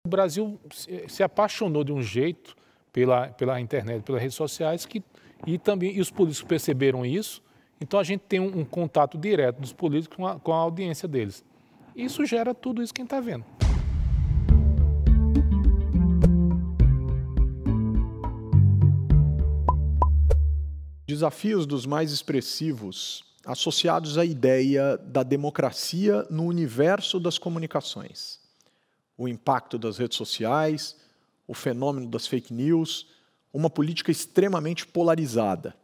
O Brasil se apaixonou de um jeito pela internet, pelas redes sociais, e os políticos perceberam isso, então a gente tem um contato direto dos políticos com a audiência deles. Isso gera tudo isso que a gente está vendo. Desafios dos mais expressivos associados à ideia da democracia no universo das comunicações. O impacto das redes sociais, o fenômeno das fake news, uma política extremamente polarizada.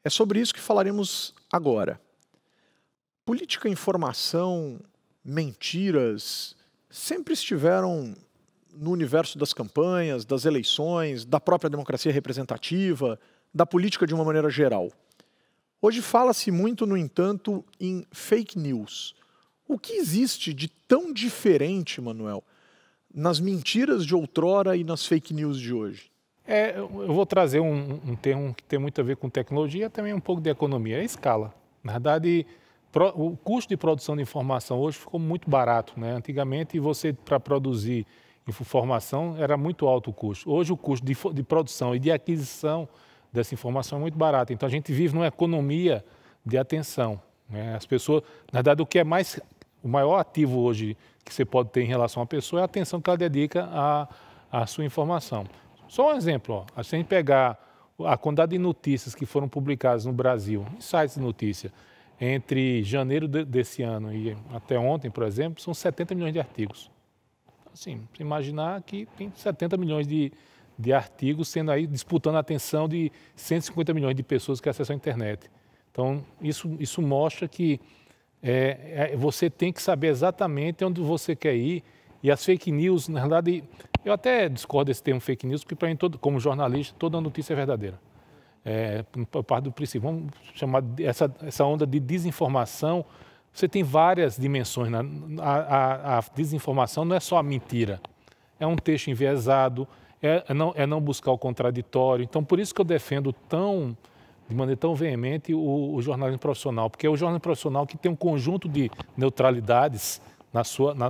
É sobre isso que falaremos agora. Política, informação, mentiras sempre estiveram no universo das campanhas, das eleições, da própria democracia representativa, da política de uma maneira geral. Hoje fala-se muito, no entanto, em fake news. O que existe de tão diferente, Manuel, nas mentiras de outrora e nas fake news de hoje? Eu vou trazer um termo que tem muito a ver com tecnologia e também um pouco de economia, é a escala. Na verdade, o custo de produção de informação hoje ficou muito barato, né? Antigamente, para produzir informação, era muito alto o custo. Hoje, o custo de produção e de aquisição dessa informação é muito barato. Então, a gente vive numa economia de atenção, né? As pessoas, na verdade, o maior ativo hoje que você pode ter em relação à pessoa é a atenção que ela dedica à sua informação. Só um exemplo, ó, se a gente pegar a quantidade de notícias que foram publicadas no Brasil, em sites de notícia, entre janeiro desse ano e até ontem, por exemplo, são 70 milhões de artigos. Assim, você imaginar que tem 70 milhões de artigos sendo aí disputando a atenção de 150 milhões de pessoas que acessam a internet. Então, isso mostra que você tem que saber exatamente onde você quer ir. E as fake news, na verdade, eu até discordo desse termo fake news, porque para mim, como jornalista, toda notícia é verdadeira. Por parte do princípio, vamos chamar essa onda de desinformação, você tem várias dimensões. A desinformação não é só a mentira, é um texto enviesado, é não buscar o contraditório. Então, por isso que eu defendo de maneira tão veemente o jornalismo profissional, porque é o jornalismo profissional que tem um conjunto de neutralidades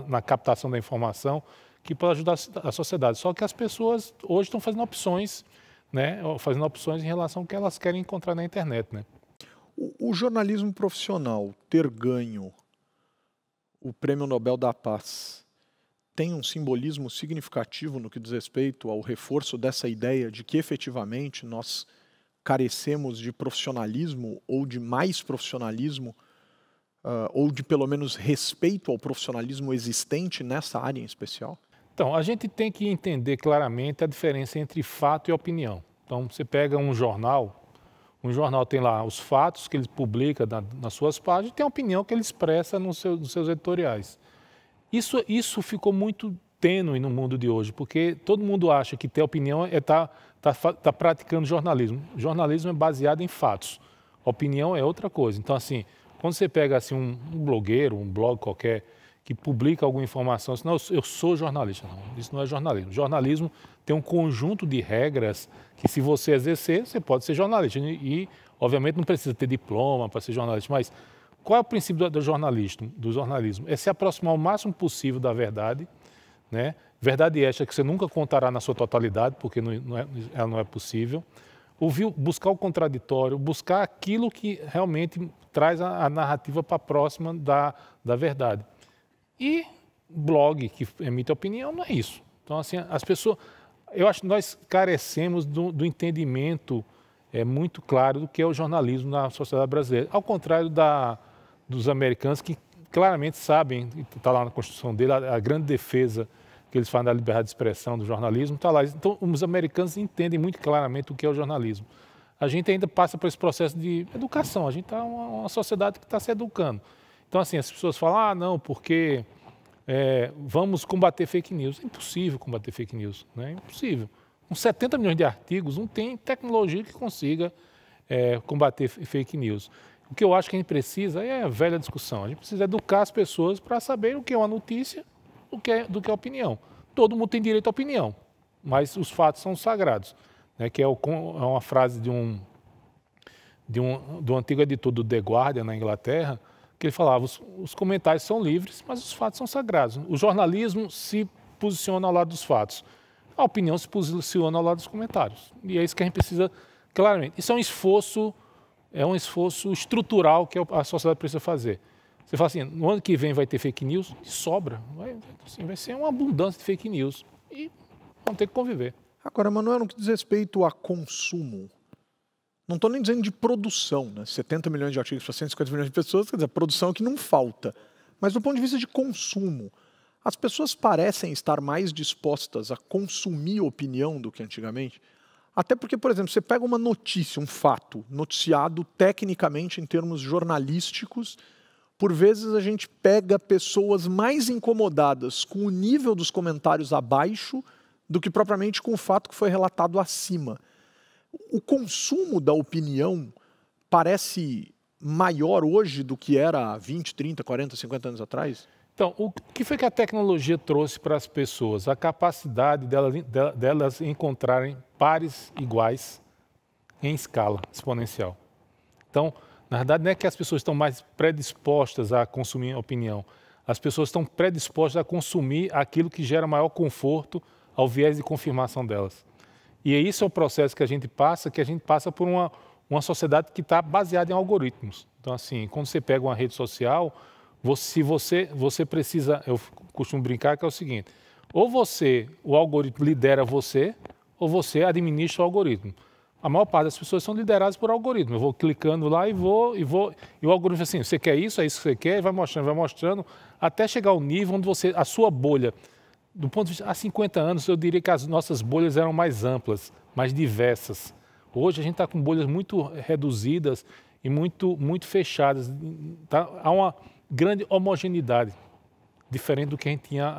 na captação da informação que pode ajudar a sociedade. Só que as pessoas hoje estão fazendo opções, né, em relação ao que elas querem encontrar na internet, né? O jornalismo profissional ter ganho o Prêmio Nobel da Paz tem um simbolismo significativo no que diz respeito ao reforço dessa ideia de que efetivamente nós carecemos de profissionalismo ou de mais profissionalismo, ou de pelo menos respeito ao profissionalismo existente nessa área em especial? Então, a gente tem que entender claramente a diferença entre fato e opinião. Então, você pega um jornal tem lá os fatos que ele publica nas suas páginas e tem a opinião que ele expressa nos seus editoriais. Isso ficou muito tênue no mundo de hoje, porque todo mundo acha que ter opinião tá praticando jornalismo. Jornalismo é baseado em fatos. Opinião é outra coisa. Então, assim, quando você pega assim, um blogueiro, um blog qualquer, que publica alguma informação, assim, não, eu sou jornalista. Não, isso não é jornalismo. Jornalismo tem um conjunto de regras que, se você exercer, você pode ser jornalista. E obviamente, não precisa ter diploma para ser jornalista, mas qual é o princípio do jornalismo? É se aproximar o máximo possível da verdade, né? Verdade esta que você nunca contará na sua totalidade, porque ela não é possível. Buscar o contraditório, buscar aquilo que realmente traz a narrativa para próxima da verdade. E blog que emite opinião não é isso. Então, assim, as pessoas... Eu acho que nós carecemos do entendimento muito claro do que é o jornalismo na sociedade brasileira. Ao contrário dos americanos, que claramente sabem, está lá na Constituição dele, a grande defesa que eles fazem da liberdade de expressão do jornalismo, está lá. Então, os americanos entendem muito claramente o que é o jornalismo. A gente ainda passa por esse processo de educação, a gente está uma sociedade que está se educando. Então, assim, as pessoas falam, não, porque vamos combater fake news. É impossível combater fake news, né? É impossível. Com 70 milhões de artigos, não tem tecnologia que consiga combater fake news. O que eu acho que a gente precisa é a velha discussão. A gente precisa educar as pessoas para saber o que é uma notícia do que é opinião. Todo mundo tem direito à opinião, mas os fatos são sagrados, né? Que é uma frase do antigo editor do The Guardian, na Inglaterra, que ele falava, os comentários são livres, mas os fatos são sagrados. O jornalismo se posiciona ao lado dos fatos. A opinião se posiciona ao lado dos comentários. E é isso que a gente precisa, claramente. Isso é um esforço estrutural que a sociedade precisa fazer. Você fala assim, no ano que vem vai ter fake news, e sobra. Vai ser uma abundância de fake news. E vamos ter que conviver. Agora, Manuel, no que diz respeito a consumo, não estou nem dizendo de produção, né? 70 milhões de artigos para 150 milhões de pessoas, quer dizer, produção é que não falta. Mas do ponto de vista de consumo, as pessoas parecem estar mais dispostas a consumir opinião do que antigamente? Até porque, por exemplo, você pega uma notícia, um fato, noticiado tecnicamente em termos jornalísticos, por vezes a gente pega pessoas mais incomodadas com o nível dos comentários abaixo do que propriamente com o fato que foi relatado acima. O consumo da opinião parece maior hoje do que era há 20, 30, 40, 50 anos atrás? Então, o que foi que a tecnologia trouxe para as pessoas? A capacidade delas encontrarem pares iguais em escala exponencial. Então, na verdade, não é que as pessoas estão mais predispostas a consumir opinião. As pessoas estão predispostas a consumir aquilo que gera maior conforto ao viés de confirmação delas. E isso é o processo que a gente passa por uma sociedade que está baseada em algoritmos. Então, assim, quando você pega uma rede social, você precisa, eu costumo brincar que é o seguinte, ou o algoritmo lidera você, ou você administra o algoritmo. A maior parte das pessoas são lideradas por algoritmo. Eu vou clicando lá e o algoritmo assim, você quer isso, é isso que você quer, e vai mostrando, até chegar ao nível onde a sua bolha, do ponto de vista, há 50 anos, eu diria que as nossas bolhas eram mais amplas, mais diversas. Hoje a gente está com bolhas muito reduzidas e muito fechadas. Tá? Há uma grande homogeneidade, diferente do que a gente tinha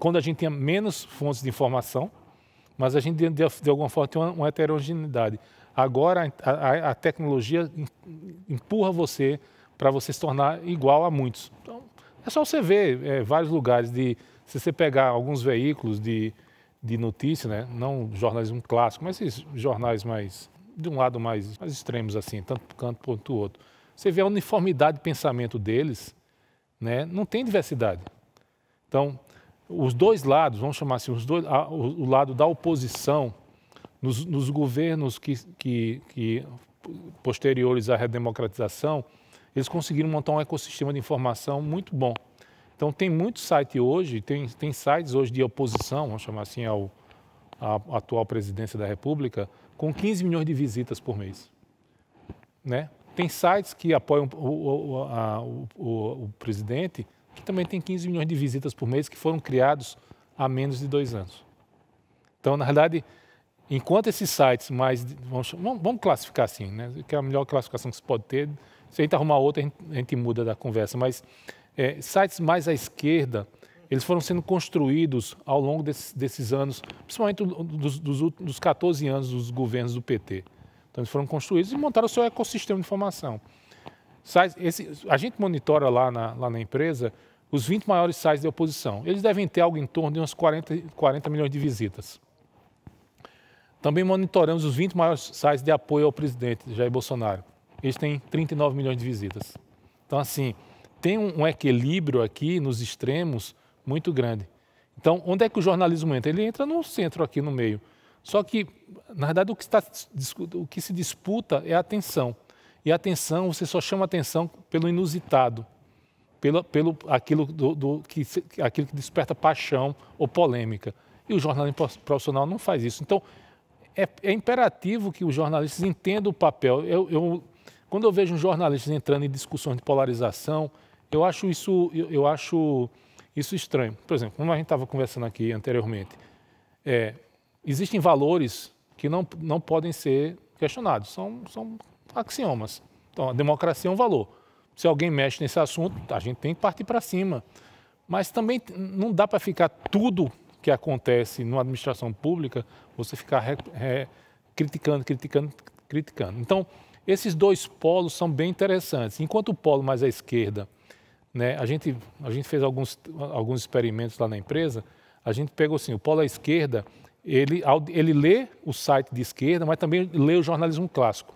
quando a gente tinha menos fontes de informação, mas a gente, de alguma forma, tem uma heterogeneidade. Agora, a tecnologia empurra você para você se tornar igual a muitos. Então, é só você ver vários lugares, se você pegar alguns veículos de notícia, né? Não jornalismo clássico, mas esses jornais mais, de um lado mais extremos, assim, tanto para um canto quanto o outro. Você vê a uniformidade de pensamento deles, né? Não tem diversidade. Então, os dois lados, vamos chamar assim, o lado da oposição, nos governos que posteriores à redemocratização, eles conseguiram montar um ecossistema de informação muito bom. Então, tem muito site hoje, tem sites hoje de oposição, vamos chamar assim, à atual presidência da República, com 15 milhões de visitas por mês. Né? Tem sites que apoiam o presidente, que também tem 15 milhões de visitas por mês, que foram criados há menos de 2 anos. Então, na verdade, enquanto esses sites mais... Vamos classificar assim, né? Que é a melhor classificação que se pode ter. Se a gente arrumar outra, a gente muda da conversa, mas... sites mais à esquerda, eles foram sendo construídos ao longo desses anos, principalmente dos 14 anos dos governos do PT. Então, eles foram construídos e montaram o seu ecossistema de informação. A gente monitora lá na empresa os 20 maiores sites de oposição. Eles devem ter algo em torno de uns 40 milhões de visitas. Também monitoramos os 20 maiores sites de apoio ao presidente Jair Bolsonaro. Eles têm 39 milhões de visitas. Então, assim... tem um equilíbrio aqui nos extremos muito grande. Então, onde é que o jornalismo entra? Ele entra no centro, aqui no meio. Só que, na verdade, o que se disputa é a atenção. E a atenção, você só chama atenção pelo inusitado, aquilo que desperta paixão ou polêmica. E o jornalismo profissional não faz isso. Então, é imperativo que os jornalistas entendam o papel. Quando eu vejo um jornalista entrando em discussões de polarização, eu acho isso estranho. Por exemplo, como a gente estava conversando aqui anteriormente, existem valores que não podem ser questionados, são axiomas. Então, a democracia é um valor. Se alguém mexe nesse assunto, a gente tem que partir para cima. Mas também não dá para ficar tudo que acontece numa administração pública, você ficar criticando. Então, esses dois polos são bem interessantes. Enquanto o polo mais à esquerda, né, a gente fez alguns experimentos lá na empresa, a gente pegou assim, o polo à esquerda, ele lê o site de esquerda, mas também lê o jornalismo clássico.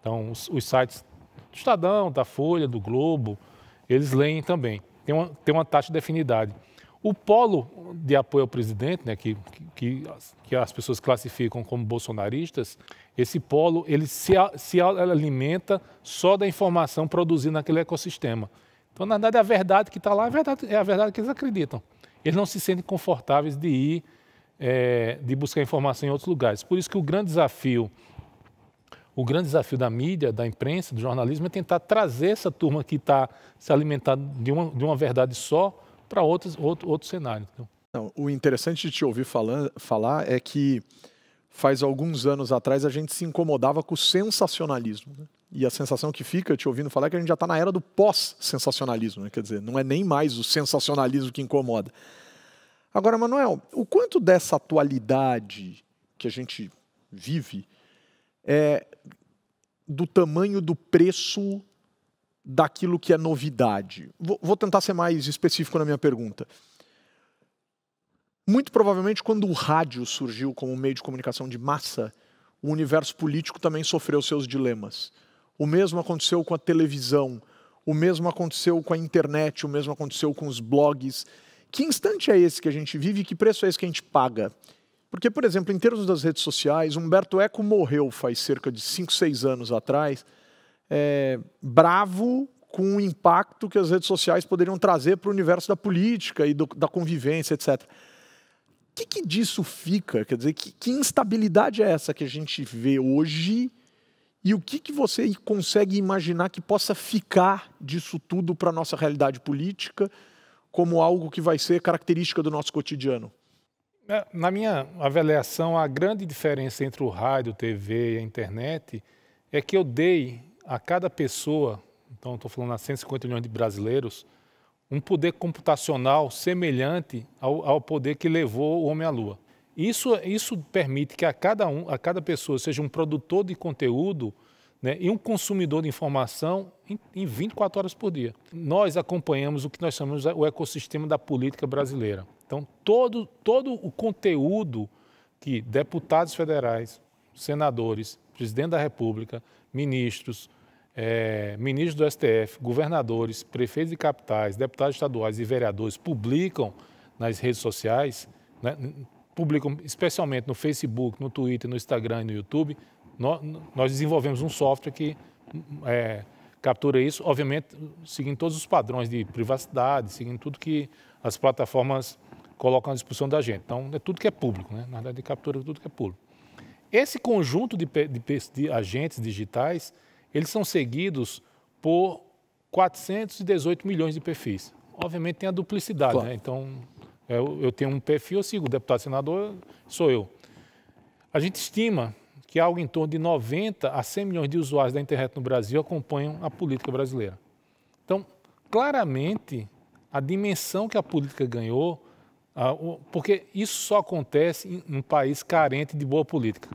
Então, os sites do Estadão, da Folha, do Globo, eles leem também. Tem uma taxa de afinidade. O polo de apoio ao presidente, né, que as pessoas classificam como bolsonaristas, esse polo ele se alimenta só da informação produzida naquele ecossistema. Então, na verdade, a verdade que está lá é a verdade que eles acreditam. Eles não se sentem confortáveis de ir, de buscar informação em outros lugares. Por isso que o grande desafio da mídia, da imprensa, do jornalismo, é tentar trazer essa turma que está se alimentando de uma verdade só para outro cenário. Não, o interessante de te ouvir falar é que faz alguns anos atrás a gente se incomodava com o sensacionalismo, né? E a sensação que fica te ouvindo falar é que a gente já está na era do pós-sensacionalismo, né? Quer dizer, não é nem mais o sensacionalismo que incomoda. Agora, Manuel, o quanto dessa atualidade que a gente vive é do tamanho do preço daquilo que é novidade? Vou tentar ser mais específico na minha pergunta. Muito provavelmente, quando o rádio surgiu como meio de comunicação de massa, o universo político também sofreu seus dilemas. O mesmo aconteceu com a televisão, o mesmo aconteceu com a internet, o mesmo aconteceu com os blogs. Que instante é esse que a gente vive e que preço é esse que a gente paga? Porque, por exemplo, em termos das redes sociais, Humberto Eco morreu faz cerca de 5, 6 anos atrás, bravo com o impacto que as redes sociais poderiam trazer para o universo da política e da convivência, etc. O que disso fica? Quer dizer, que instabilidade é essa que a gente vê hoje e o que você consegue imaginar que possa ficar disso tudo para a nossa realidade política como algo que vai ser característica do nosso cotidiano? Na minha avaliação, a grande diferença entre o rádio, TV e a internet é que eu dei a cada pessoa, então estou falando a 150 milhões de brasileiros, um poder computacional semelhante ao poder que levou o homem à Lua. Isso permite que a cada pessoa seja um produtor de conteúdo, né, e um consumidor de informação em 24 horas por dia. Nós acompanhamos o que nós chamamos o ecossistema da política brasileira. Então, todo o conteúdo que deputados federais, senadores, presidente da República, ministros, ministros do STF, governadores, prefeitos de capitais, deputados estaduais e vereadores publicam nas redes sociais, né, publicam especialmente no Facebook, no Twitter, no Instagram e no YouTube. Nós desenvolvemos um software que captura isso, obviamente, seguindo todos os padrões de privacidade, seguindo tudo que as plataformas colocam à disposição da gente. Então, é tudo que é público, né? Na verdade, captura tudo que é público. Esse conjunto de agentes digitais, eles são seguidos por 418 milhões de perfis. Obviamente, tem a duplicidade, claro, né? Então, eu tenho um perfil, eu sigo o deputado senador, sou eu. A gente estima que algo em torno de 90 a 100 milhões de usuários da internet no Brasil acompanham a política brasileira. Então, claramente, a dimensão que a política ganhou, porque isso só acontece em um país carente de boa política.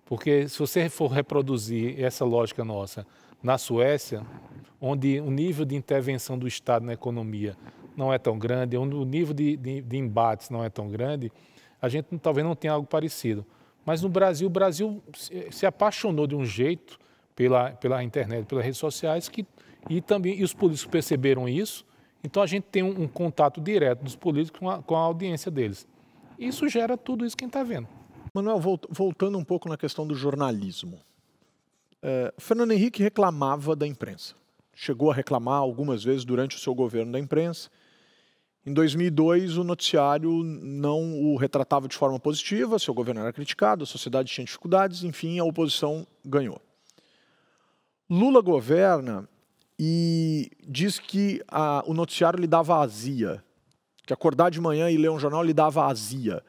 Porque se você for reproduzir essa lógica nossa na Suécia, onde o nível de intervenção do Estado na economia não é tão grande, onde o nível de embates não é tão grande, a gente talvez não tenha algo parecido. Mas no Brasil, o Brasil se apaixonou de um jeito pela internet, pelas redes sociais, e os políticos perceberam isso. Então a gente tem um contato direto dos políticos com a audiência deles. Isso gera tudo isso que a gente está vendo. Manuel, voltando um pouco na questão do jornalismo. Fernando Henrique reclamava da imprensa. Chegou a reclamar algumas vezes durante o seu governo da imprensa. Em 2002, o noticiário não o retratava de forma positiva, seu governo era criticado, a sociedade tinha dificuldades, enfim, a oposição ganhou. Lula governa e diz que o noticiário lhe dava azia, que acordar de manhã e ler um jornal lhe dava azia.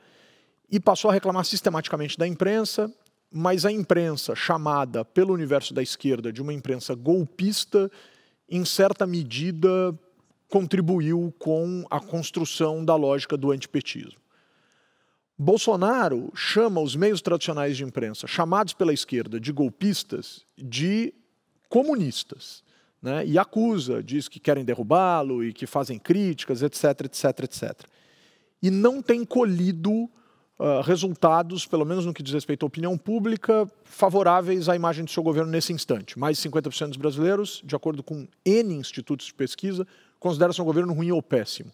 E passou a reclamar sistematicamente da imprensa, mas a imprensa, chamada pelo universo da esquerda de uma imprensa golpista, em certa medida contribuiu com a construção da lógica do antipetismo. Bolsonaro chama os meios tradicionais de imprensa, chamados pela esquerda de golpistas, de comunistas, né? E acusa, diz que querem derrubá-lo e que fazem críticas, etc, etc, etc. E não tem colhido resultados, pelo menos no que diz respeito à opinião pública, favoráveis à imagem do seu governo nesse instante. Mais de 50% dos brasileiros, de acordo com N institutos de pesquisa, consideram seu governo ruim ou péssimo.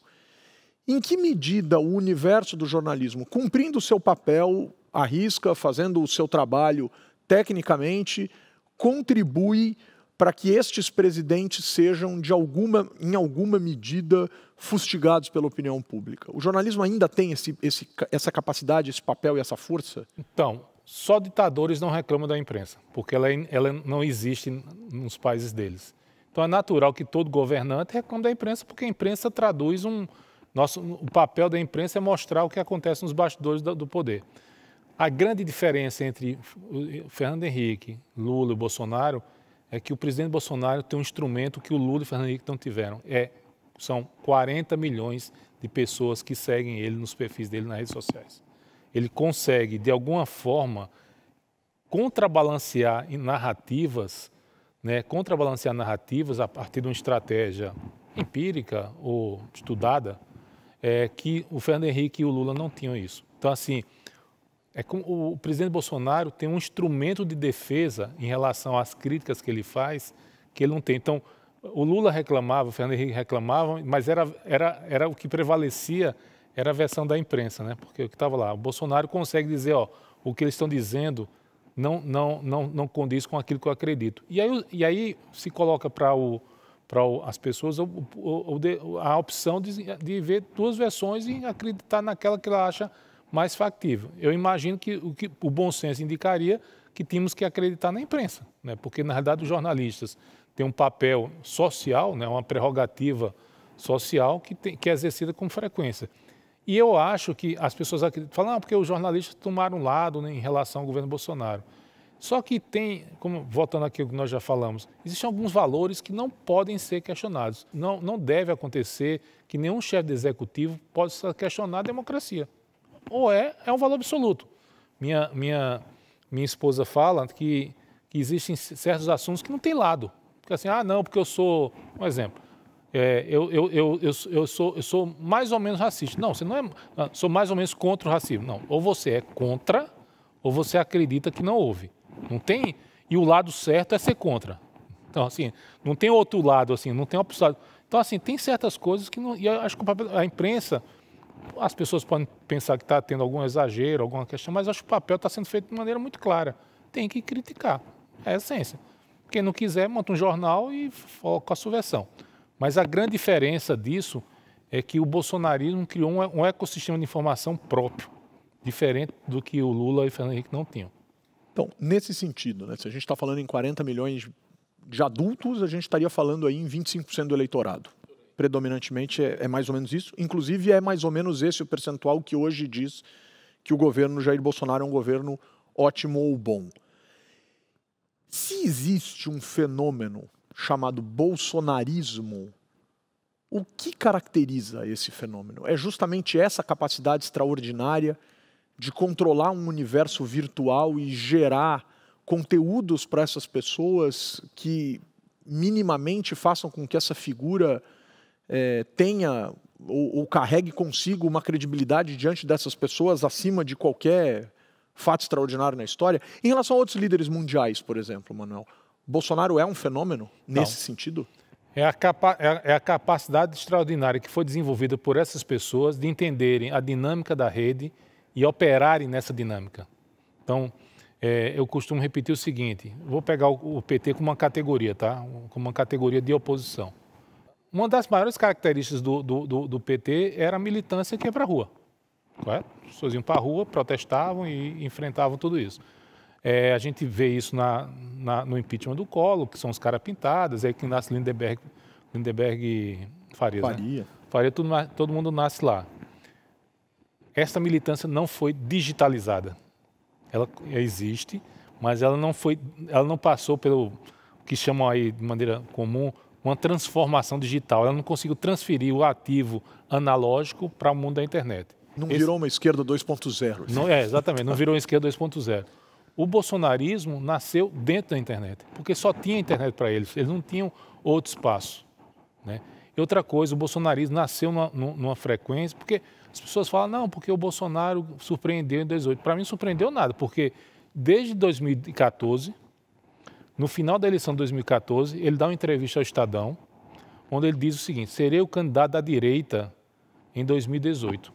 Em que medida o universo do jornalismo, cumprindo o seu papel à risca, fazendo o seu trabalho tecnicamente, contribui para que estes presidentes sejam, em alguma medida, fustigados pela opinião pública? O jornalismo ainda tem essa capacidade, esse papel e essa força? Então, só ditadores não reclamam da imprensa, porque ela não existe nos países deles. Então é natural que todo governante reclame da imprensa, porque a imprensa traduz o papel da imprensa é mostrar o que acontece nos bastidores do poder. A grande diferença entre o Fernando Henrique, Lula e Bolsonaro é que o presidente Bolsonaro tem um instrumento que o Lula e o Fernando Henrique não tiveram. São 40 milhões de pessoas que seguem ele nos perfis dele nas redes sociais. Ele consegue, de alguma forma, contrabalancear narrativas a partir de uma estratégia empírica ou estudada, que o Fernando Henrique e o Lula não tinham isso. Então, assim, como o presidente Bolsonaro tem um instrumento de defesa em relação às críticas que ele faz, que ele não tem. Então, o Lula reclamava, o Fernando Henrique reclamava, mas era o que prevalecia, era a versão da imprensa, né? Porque o que estava lá, o Bolsonaro consegue dizer, o que eles estão dizendo não condiz com aquilo que eu acredito. E aí se coloca para as pessoas a opção de ver duas versões e acreditar naquela que ela acha mais factível. Eu imagino que o bom senso indicaria que tínhamos que acreditar na imprensa, né? Porque, na realidade, os jornalistas têm um papel social, né? Uma prerrogativa social que é exercida com frequência. E eu acho que as pessoas falam, porque os jornalistas tomaram lado, né, em relação ao governo Bolsonaro. Só que voltando aqui ao que nós já falamos, existem alguns valores que não podem ser questionados. Não deve acontecer que nenhum chefe de executivo possa questionar a democracia. Ou é um valor absoluto. Minha esposa fala que existem certos assuntos que não tem lado. Porque assim, não, porque eu sou... Um exemplo. Eu sou mais ou menos racista. Não, você não é... Sou mais ou menos contra o racismo. Não, ou você é contra, ou você acredita que não houve. Não tem... E o lado certo é ser contra. Então, assim, não tem outro lado, assim, não tem opção. Então, assim, tem certas coisas que não... E eu acho que a imprensa... As pessoas podem pensar que está tendo algum exagero, alguma questão, mas acho que o papel está sendo feito de maneira muito clara. Tem que criticar, é a essência. Quem não quiser, monta um jornal e foca a sua versão. Mas a grande diferença disso é que o bolsonarismo criou um ecossistema de informação próprio, diferente do que o Lula e o Fernando Henrique não tinham. Então, nesse sentido, né, se a gente está falando em 40 milhões de adultos, a gente estaria falando aí em 25% do eleitorado. Predominantemente é mais ou menos isso. Inclusive, é mais ou menos esse o percentual que hoje diz que o governo Jair Bolsonaro é um governo ótimo ou bom. Se existe um fenômeno chamado bolsonarismo, o que caracteriza esse fenômeno? É justamente essa capacidade extraordinária de controlar um universo virtual e gerar conteúdos para essas pessoas que minimamente façam com que essa figura tenha ou carregue consigo uma credibilidade diante dessas pessoas acima de qualquer fato extraordinário na história. Em relação a outros líderes mundiais, por exemplo, Manuel, Bolsonaro é um fenômeno nesse sentido? É a capacidade extraordinária que foi desenvolvida por essas pessoas de entenderem a dinâmica da rede e operarem nessa dinâmica. Então, eu costumo repetir o seguinte, vou pegar o PT como uma categoria, tá? Como uma categoria de oposição. Uma das maiores características do PT era a militância que ia para a rua. Correto? As pessoas iam para a rua, protestavam e enfrentavam tudo isso. A gente vê isso no impeachment do Collor, que são os caras pintados, aí que nasce Lindenberg Farias. Faria. Né? Faria, todo mundo nasce lá. Essa militância não foi digitalizada. Ela existe, mas ela não passou pelo que chamam aí de maneira comum uma transformação digital. Ela não conseguiu transferir o ativo analógico para o mundo da internet. Não virou uma esquerda 2.0. Exatamente, não virou uma esquerda 2.0. O bolsonarismo nasceu dentro da internet, porque só tinha internet para eles não tinham outro espaço. Né? E outra coisa, o bolsonarismo nasceu numa frequência, porque as pessoas falam, não, porque o Bolsonaro surpreendeu em 2018. Para mim não surpreendeu nada, porque desde 2014... No final da eleição de 2014, ele dá uma entrevista ao Estadão, onde ele diz o seguinte, serei o candidato da direita em 2018.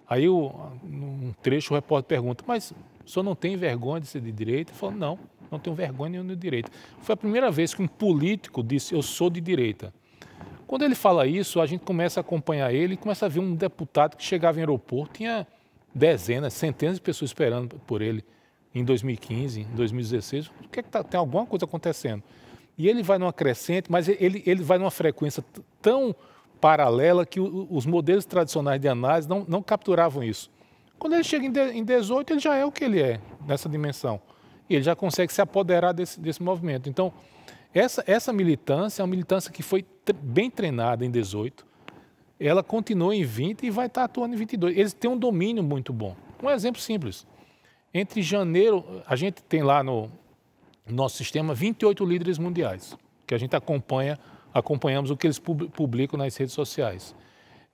Aí, num trecho, o repórter pergunta, mas o senhor não tem vergonha de ser de direita? Ele falou, não, não tenho vergonha nenhuma de direita. Foi a primeira vez que um político disse, eu sou de direita. Quando ele fala isso, a gente começa a acompanhar ele e começa a ver um deputado que chegava em aeroporto, tinha dezenas, centenas de pessoas esperando por ele em 2015, em 2016. O que é que tem alguma coisa acontecendo? E ele vai numa crescente, mas ele vai numa frequência tão paralela que os modelos tradicionais de análise não capturavam isso. Quando ele chega em 18, ele já é o que ele é nessa dimensão. E ele já consegue se apoderar desse movimento. Então, essa militância é uma militância que foi bem treinada em 18, ela continua em 20 e vai estar atuando em 22. Eles têm um domínio muito bom. Um exemplo simples. Entre janeiro, a gente tem lá no nosso sistema 28 líderes mundiais, que a gente acompanhamos o que eles publicam nas redes sociais.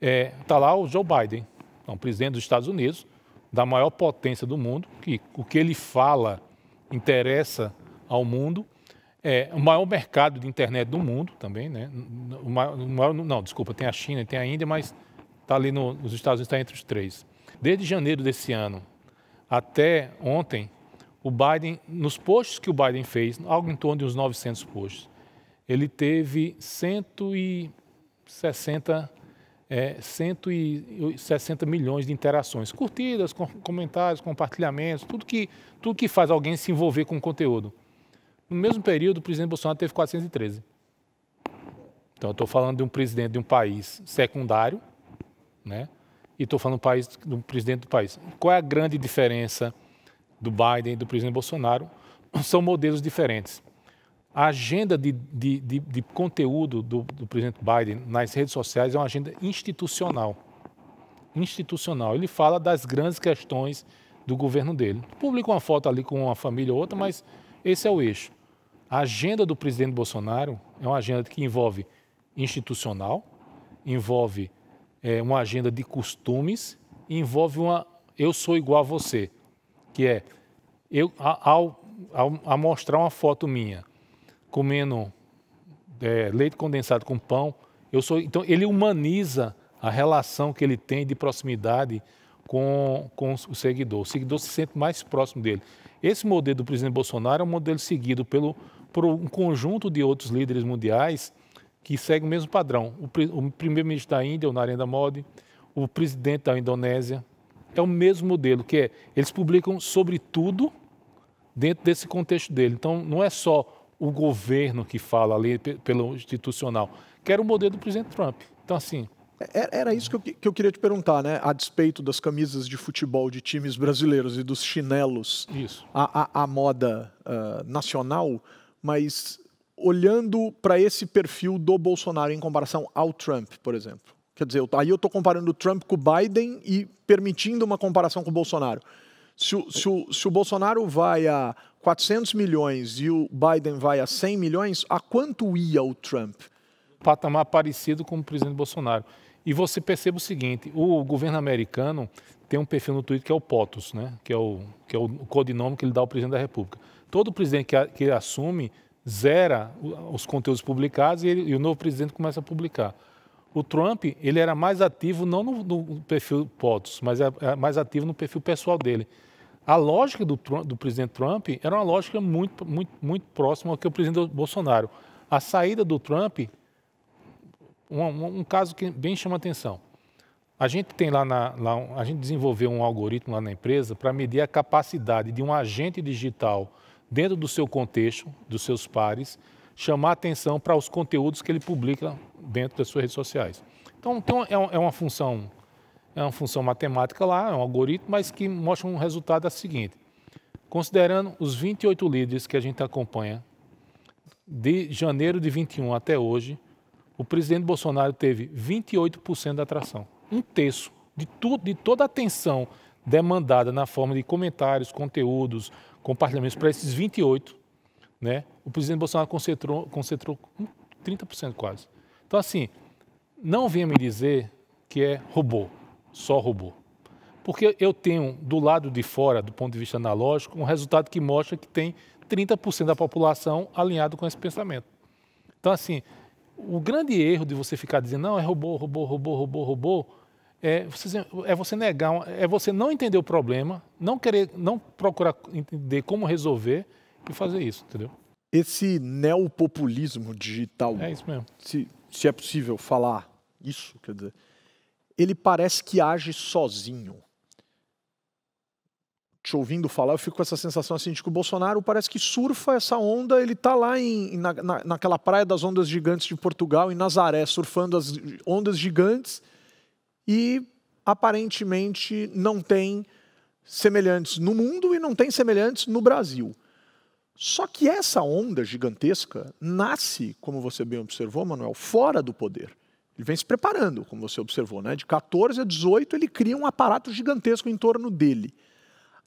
Está lá o Joe Biden, o presidente dos Estados Unidos, da maior potência do mundo, que o que ele fala interessa ao mundo. O maior mercado de internet do mundo também, né? Tem a China e tem a Índia, mas está ali nos Estados Unidos, está entre os três. Desde janeiro desse ano até ontem, o Biden, nos posts que o Biden fez, algo em torno de uns 900 posts, ele teve 160 milhões de interações, curtidas, comentários, compartilhamentos, tudo que faz alguém se envolver com o conteúdo. No mesmo período, o presidente Bolsonaro teve 413. Então, eu estou falando de um presidente de um país secundário, né? E estou falando do presidente do país. Qual é a grande diferença do Biden e do presidente Bolsonaro? São modelos diferentes. A agenda de conteúdo do presidente Biden nas redes sociais é uma agenda institucional. Ele fala das grandes questões do governo dele. Publica uma foto ali com uma família ou outra, mas esse é o eixo. A agenda do presidente Bolsonaro é uma agenda que envolve institucional, envolve uma agenda de costumes, envolve eu sou igual a você, que é ao mostrar uma foto minha comendo leite condensado com pão, então ele humaniza a relação que ele tem de proximidade com o seguidor. O seguidor se sente mais próximo dele. Esse modelo do presidente Bolsonaro é um modelo seguido por um conjunto de outros líderes mundiais que seguem o mesmo padrão. O primeiro-ministro da Índia, o Narendra Modi, o presidente da Indonésia, é o mesmo modelo, que eles publicam sobre tudo dentro desse contexto dele. Então, não é só o governo que fala ali pelo institucional, que era o modelo do presidente Trump. Então, assim... Era isso que eu queria te perguntar, né? A despeito das camisas de futebol de times brasileiros e dos chinelos, a moda nacional, mas olhando para esse perfil do Bolsonaro em comparação ao Trump, por exemplo. Quer dizer, aí eu estou comparando o Trump com o Biden e permitindo uma comparação com o Bolsonaro. Se o Bolsonaro vai a 400 milhões e o Biden vai a 100 milhões, a quanto ia o Trump? Patamar parecido com o presidente Bolsonaro. E você percebe o seguinte, o governo americano tem um perfil no Twitter que é o POTUS, né? que é o codinome que ele dá ao presidente da República. Todo presidente que assume zera os conteúdos publicados e o novo presidente começa a publicar. O Trump, ele era mais ativo não no perfil POTUS, mas é mais ativo no perfil pessoal dele. A lógica do presidente Trump era uma lógica muito, muito, muito próxima ao que o presidente Bolsonaro. A saída do Trump... Um caso que bem chama atenção. A gente tem a gente desenvolveu um algoritmo lá na empresa para medir a capacidade de um agente digital dentro do seu contexto, dos seus pares, chamar atenção para os conteúdos que ele publica dentro das suas redes sociais. Então é uma função matemática lá, é um algoritmo, mas que mostra um resultado seguinte. Considerando os 28 líderes que a gente acompanha, de janeiro de 21 até hoje, o presidente Bolsonaro teve 28% da atração. Um terço de toda a atenção demandada na forma de comentários, conteúdos, compartilhamentos para esses 28, né? O presidente Bolsonaro concentrou 30% quase. Então, assim, não venha me dizer que é robô, só robô. Porque eu tenho, do lado de fora, do ponto de vista analógico, um resultado que mostra que tem 30% da população alinhado com esse pensamento. Então, assim... O grande erro de você ficar dizendo, não, é robô, é você negar, é você não entender o problema, não procurar entender como resolver e fazer isso, entendeu? Esse neopopulismo digital, É isso mesmo. se é possível falar isso, quer dizer, ele parece que age sozinho. Te ouvindo falar, eu fico com essa sensação assim de que o Bolsonaro parece que surfa essa onda, ele está lá naquela praia das ondas gigantes de Portugal, em Nazaré, surfando as ondas gigantes, e aparentemente não tem semelhantes no mundo e não tem semelhantes no Brasil. Só que essa onda gigantesca nasce, como você bem observou, Manuel, fora do poder. Ele vem se preparando, como você observou, né? De 14 a 18 ele cria um aparato gigantesco em torno dele.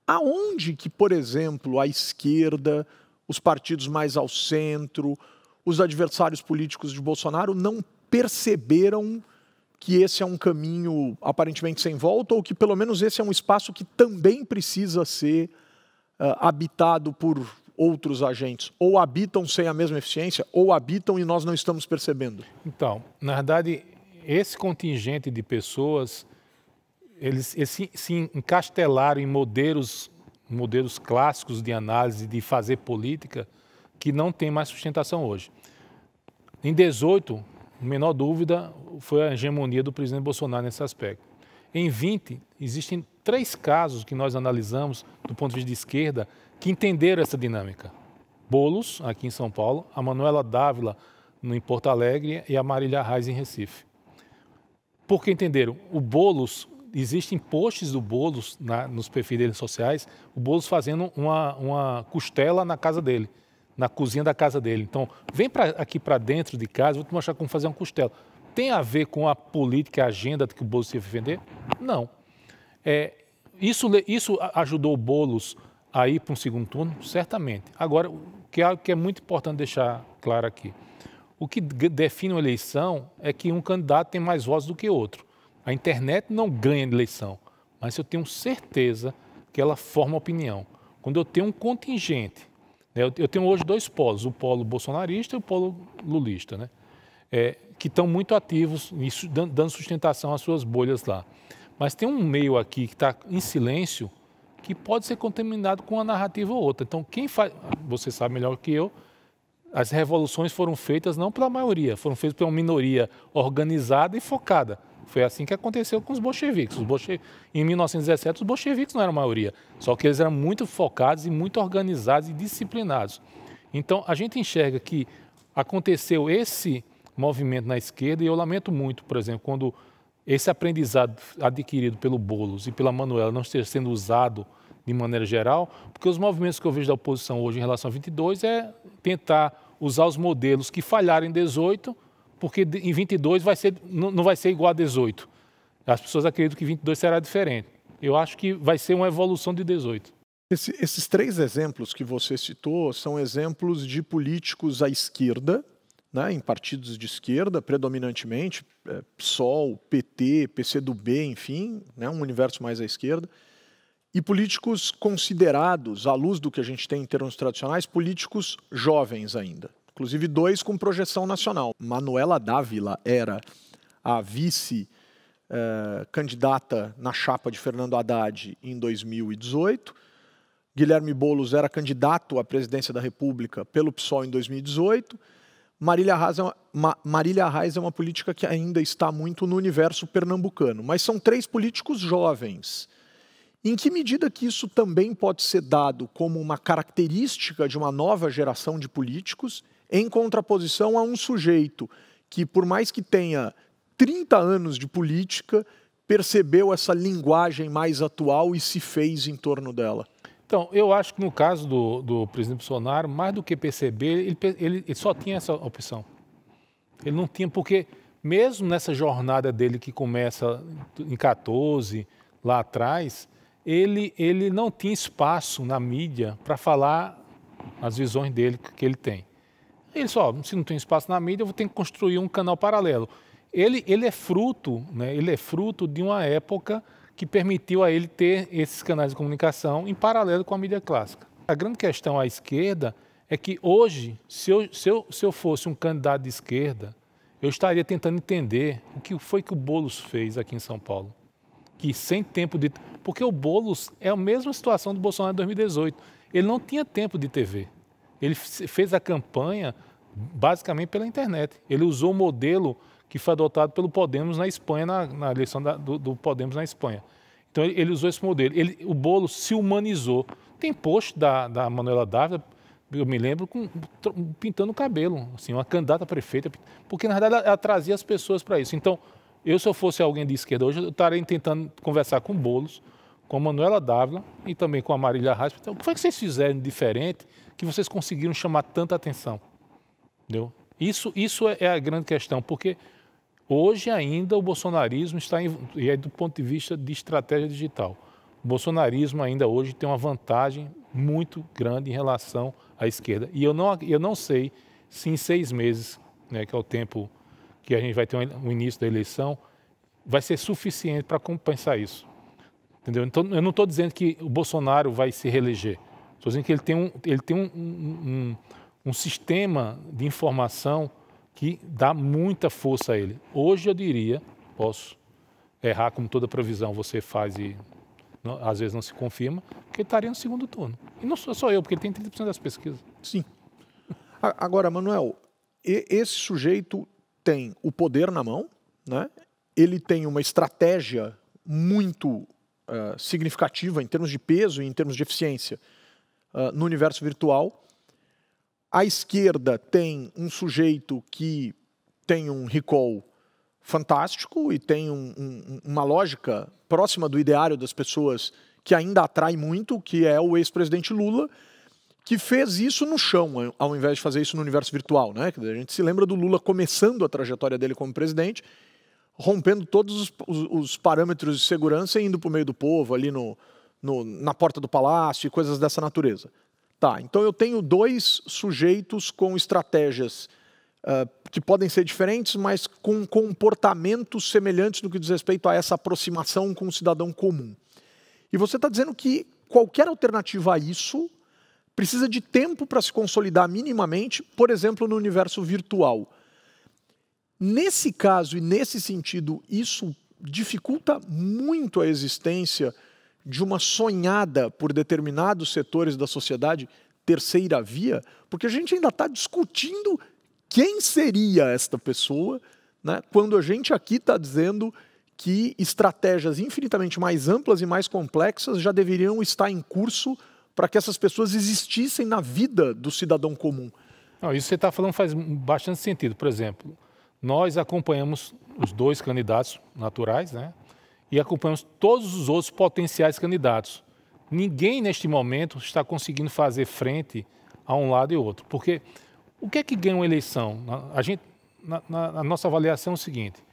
Aonde que, por exemplo, a esquerda, os partidos mais ao centro, os adversários políticos de Bolsonaro não perceberam que esse é um caminho aparentemente sem volta, ou que pelo menos esse é um espaço que também precisa ser habitado por outros agentes? Ou habitam sem a mesma eficiência, ou habitam e nós não estamos percebendo? Então, na verdade, esse contingente de pessoas, eles se encastelaram em modelos clássicos de análise, de fazer política, que não tem mais sustentação hoje. Em 18, menor dúvida, foi a hegemonia do presidente Bolsonaro nesse aspecto. Em 20, existem 3 casos que nós analisamos do ponto de vista de esquerda que entenderam essa dinâmica. Boulos, aqui em São Paulo, a Manuela Dávila, em Porto Alegre, e a Marília Reis, em Recife. Por que entenderam? O Boulos, existem posts do Boulos nos perfis dele sociais, o Boulos fazendo uma costela na casa dele, na cozinha da casa dele. Então, vem aqui para dentro de casa, vou te mostrar como fazer uma costela. Tem a ver com a política, a agenda que o Boulos se defender? Não. Isso ajudou o Boulos a ir para um segundo turno? Certamente. Agora, o que é muito importante deixar claro aqui, o que define uma eleição é que um candidato tem mais votos do que outro. A internet não ganha eleição, mas eu tenho certeza que ela forma opinião. Quando eu tenho um contingente, né, eu tenho hoje 2 polos, o polo bolsonarista e o polo lulista, né, que estão muito ativos, dando sustentação às suas bolhas lá. Mas tem um meio aqui que está em silêncio, que pode ser contaminado com uma narrativa ou outra. Então, quem faz, você sabe melhor que eu, as revoluções foram feitas não pela maioria, foram feitas por uma minoria organizada e focada. Foi assim que aconteceu com os bolcheviques. Em 1917, os bolcheviques não eram a maioria, só que eles eram muito focados e muito organizados e disciplinados. Então, a gente enxerga que aconteceu esse movimento na esquerda, e eu lamento muito, por exemplo, quando esse aprendizado adquirido pelo Boulos e pela Manuela não esteja sendo usado de maneira geral, porque os movimentos que eu vejo da oposição hoje em relação a 22 é tentar usar os modelos que falharam em 18, porque em 22 não vai ser igual a 18. As pessoas acreditam que 22 será diferente. Eu acho que vai ser uma evolução de 18. Esses 3 exemplos que você citou são exemplos de políticos à esquerda, né, em partidos de esquerda, predominantemente, PSOL, PT, PCdoB, enfim, né, um universo mais à esquerda, e políticos considerados, à luz do que a gente tem em termos tradicionais, políticos jovens ainda. Inclusive 2 com projeção nacional. Manuela Dávila era a vice-candidata na chapa de Fernando Haddad em 2018, Guilherme Boulos era candidato à presidência da República pelo PSOL em 2018, Marília Reis é uma política que ainda está muito no universo pernambucano, mas são 3 políticos jovens. Em que medida que isso também pode ser dado como uma característica de uma nova geração de políticos, em contraposição a um sujeito que, por mais que tenha 30 anos de política, percebeu essa linguagem mais atual e se fez em torno dela? Então, eu acho que no caso do presidente Bolsonaro, mais do que perceber, ele só tinha essa opção. Ele não tinha, porque mesmo nessa jornada dele que começa em 14, lá atrás, ele não tinha espaço na mídia para falar as visões dele que ele tem. Ele só, se não tem espaço na mídia, eu vou ter que construir um canal paralelo. Ele é fruto, né, ele é fruto de uma época que permitiu a ele ter esses canais de comunicação em paralelo com a mídia clássica. A grande questão à esquerda é que hoje, se eu fosse um candidato de esquerda, eu estaria tentando entender o que foi que o Boulos fez aqui em São Paulo. que sem tempo de... Porque o Boulos é a mesma situação do Bolsonaro em 2018. Ele não tinha tempo de TV. Ele fez a campanha basicamente pela internet. Ele usou o modelo que foi adotado pelo Podemos na Espanha, na eleição do Podemos na Espanha. Então ele usou esse modelo. O Boulos se humanizou. Tem post da Manuela Dávila, eu me lembro, pintando o cabelo, assim, uma candidata a prefeita, porque na verdade ela trazia as pessoas para isso. Então, se eu fosse alguém de esquerda hoje, eu estaria tentando conversar com o Boulos, com a Manuela Dávila e também com a Marília Reis. Então, o que foi que vocês fizeram de diferente que vocês conseguiram chamar tanta atenção? Entendeu? Isso é a grande questão, porque hoje ainda o bolsonarismo está, e é do ponto de vista de estratégia digital, o bolsonarismo ainda hoje tem uma vantagem muito grande em relação à esquerda. E eu não sei se em 6 meses, né, que é o tempo que a gente vai ter o início da eleição, vai ser suficiente para compensar isso. Entendeu? Então, eu não estou dizendo que o Bolsonaro vai se reeleger. Estou dizendo que ele tem um sistema de informação que dá muita força a ele. Hoje eu diria, posso errar como toda previsão você faz e às vezes não se confirma, que ele estaria no segundo turno. E não sou só eu, porque ele tem 30% das pesquisas. Sim. Agora, Manuel, esse sujeito tem o poder na mão, né? Ele tem uma estratégia muito significativa em termos de peso e em termos de eficiência no universo virtual. A esquerda tem um sujeito que tem um recall fantástico e tem uma lógica próxima do ideário das pessoas que ainda atrai muito, que é o ex-presidente Lula, que fez isso no chão, ao invés de fazer isso no universo virtual, né? A gente se lembra do Lula começando a trajetória dele como presidente, rompendo todos os parâmetros de segurança e indo para o meio do povo, ali na porta do palácio e coisas dessa natureza. Tá, então eu tenho 2 sujeitos com estratégias que podem ser diferentes, mas com comportamentos semelhantes no que diz respeito a essa aproximação com o cidadão comum. E você está dizendo que qualquer alternativa a isso precisa de tempo para se consolidar minimamente, por exemplo, no universo virtual. Nesse caso e nesse sentido, isso dificulta muito a existência de uma sonhada por determinados setores da sociedade terceira via, porque a gente ainda está discutindo quem seria esta pessoa, né, quando a gente aqui está dizendo que estratégias infinitamente mais amplas e mais complexas já deveriam estar em curso para que essas pessoas existissem na vida do cidadão comum. Não, isso que você está falando faz bastante sentido. Por exemplo, nós acompanhamos os 2 candidatos naturais, né? E acompanhamos todos os outros potenciais candidatos. Ninguém, neste momento, está conseguindo fazer frente a um lado e outro. Porque o que é que ganha uma eleição? A nossa avaliação é o seguinte: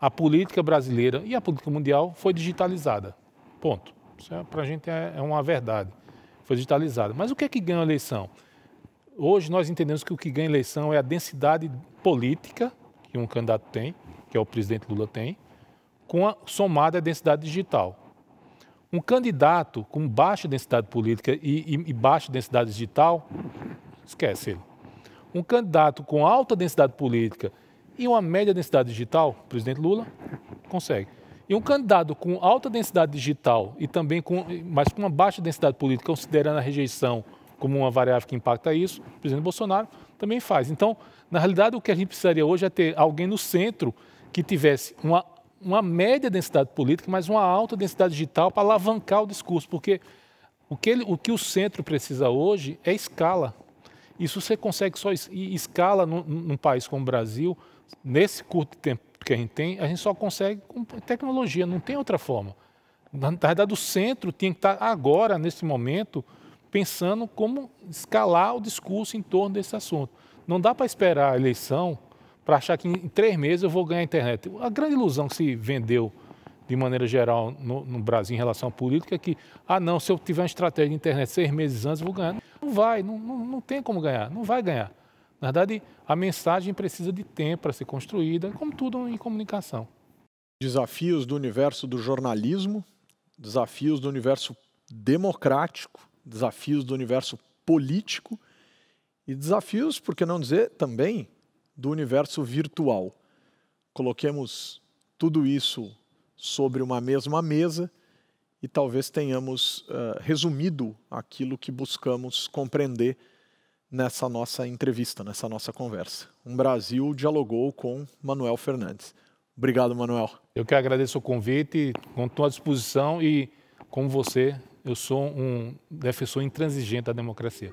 a política brasileira e a política mundial foi digitalizada. Ponto. Isso para a gente é uma verdade. Foi digitalizada. Mas o que é que ganha uma eleição? Hoje nós entendemos que o que ganha eleição é a densidade política que um candidato tem, que é o presidente Lula tem, somada à densidade digital. Um candidato com baixa densidade política e baixa densidade digital, esquece ele. Um candidato com alta densidade política e uma média densidade digital, o presidente Lula, consegue. E um candidato com alta densidade digital e também mas com uma baixa densidade política, considerando a rejeição como uma variável que impacta isso, o presidente Bolsonaro também faz. Então, na realidade, o que a gente precisaria hoje é ter alguém no centro que tivesse uma média densidade política, mas uma alta densidade digital para alavancar o discurso, porque o que o centro precisa hoje é escala. Isso você consegue só escala num país como o Brasil, nesse curto tempo que a gente só consegue com tecnologia, não tem outra forma. Na verdade, o centro tinha que estar agora, nesse momento, pensando como escalar o discurso em torno desse assunto. Não dá para esperar a eleição para achar que em 3 meses eu vou ganhar a internet. A grande ilusão que se vendeu de maneira geral no Brasil em relação à política é que, não, se eu tiver uma estratégia de internet 6 meses antes, eu vou ganhar. Não vai, não tem como ganhar, não vai ganhar. Na verdade, a mensagem precisa de tempo para ser construída, como tudo em comunicação. Desafios do universo do jornalismo, desafios do universo democrático, desafios do universo político e desafios, por que não dizer, também do universo virtual. Coloquemos tudo isso sobre uma mesma mesa e talvez tenhamos resumido aquilo que buscamos compreender nessa nossa entrevista, nessa nossa conversa. Um Brasil dialogou com Manuel Fernandes. Obrigado, Manuel. Eu que agradeço o convite, estou à disposição e, como você, eu sou um defensor intransigente da democracia.